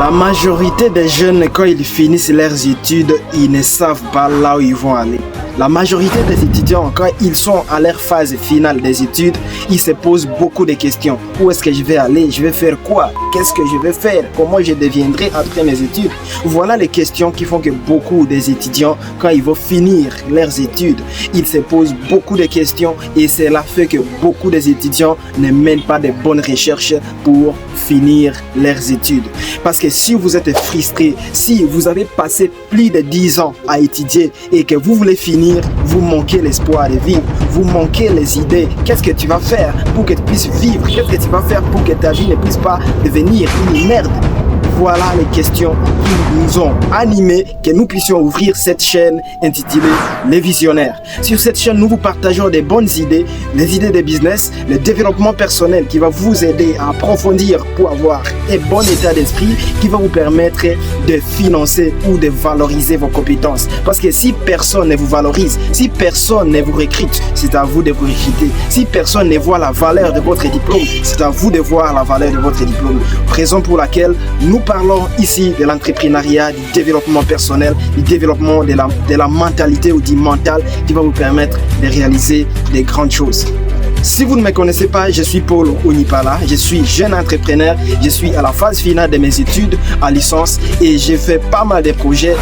La majorité des jeunes, quand ils finissent leurs études, ils ne savent pas là où ils vont aller. La majorité des étudiants, quand ils sont à leur phase finale des études, ils se posent beaucoup de questions. Où est-ce que je vais aller? Je vais faire quoi? Qu'est-ce que je vais faire? Comment je deviendrai après mes études? Voilà les questions qui font que beaucoup des étudiants, quand ils vont finir leurs études, ils se posent beaucoup de questions et cela fait que beaucoup des étudiants ne mènent pas de bonnes recherches pour finir leurs études. Parce que si vous êtes frustré, si vous avez passé plus de 10 ans à étudier et que vous voulez finir, vous manquez l'espoir de vivre, vous manquez les idées. Qu'est-ce que tu vas faire pour que tu puisses vivre? Qu'est-ce que tu vas faire pour que ta vie ne puisse pas devenir une merde? Voilà les questions qui nous ont animés, que nous puissions ouvrir cette chaîne intitulée Les Visionnaires. Sur cette chaîne, nous vous partageons des bonnes idées, les idées de business, le développement personnel qui va vous aider à approfondir pour avoir un bon état d'esprit qui va vous permettre de financer ou de valoriser vos compétences. Parce que si personne ne vous valorise, si personne ne vous recrute, c'est à vous de vous recruter. Si personne ne voit la valeur de votre diplôme, c'est à vous de voir la valeur de votre diplôme. Raison pour laquelle nous parlons ici de l'entrepreneuriat, du développement personnel, du développement de la mentalité ou du mental qui va vous permettre de réaliser des grandes choses. Si vous ne me connaissez pas, je suis Paul Onipala, je suis jeune entrepreneur, je suis à la phase finale de mes études à licence et j'ai fait pas mal de projets.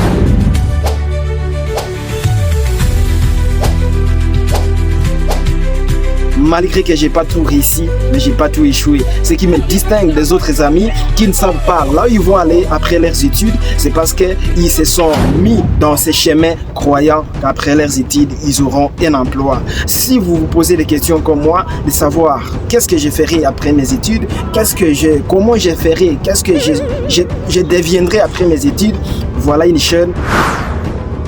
Malgré que j'ai pas tout réussi, mais j'ai pas tout échoué. Ce qui me distingue des autres amis qui ne savent pas là où ils vont aller après leurs études, c'est parce qu'ils se sont mis dans ces chemins croyant qu'après leurs études, ils auront un emploi. Si vous vous posez des questions comme moi, de savoir qu'est-ce que je ferai après mes études, comment je ferai, qu'est-ce que je deviendrai après mes études, voilà une chaîne.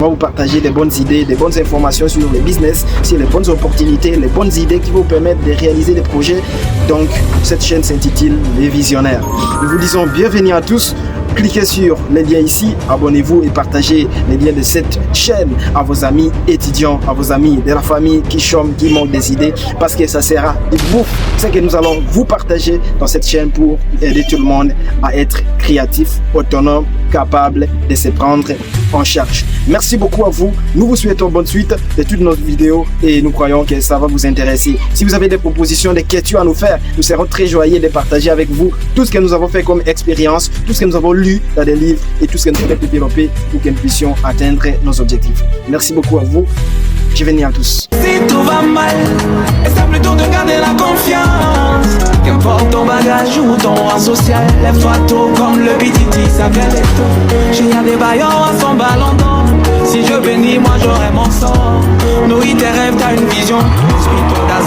On va vous partager des bonnes idées, des bonnes informations sur le business, sur les bonnes opportunités, les bonnes idées qui vont vous permettre de réaliser des projets. Donc, cette chaîne s'intitule Les Visionnaires. Nous vous disons bienvenue à tous. Cliquez sur les liens ici, abonnez-vous et partagez les liens de cette chaîne à vos amis étudiants, à vos amis de la famille qui chôment, qui manquent des idées, parce que ça sera de vous, ce que nous allons vous partager dans cette chaîne pour aider tout le monde à être créatif, autonome, capable de se prendre en charge. Merci beaucoup à vous. Nous vous souhaitons bonne suite de toutes nos vidéos et nous croyons que ça va vous intéresser. Si vous avez des propositions, des questions à nous faire, nous serons très joyeux de partager avec vous tout ce que nous avons fait comme expérience, tout ce que nous avons lu dans des livres et tout ce que nous avons développé pour que nous puissions atteindre nos objectifs. Merci beaucoup à vous. Bienvenue à tous. Si tout va mal, essaie plutôt de garder la confiance. Qu'importe ton bagage ou ton rang social, lève-toi tôt comme le BTT s'appelle Eto. J'ai des bailleurs à son ballon d'or. Si je bénis, moi j'aurai mon sort. Nourris tes rêves, t'as une vision. Suis-toi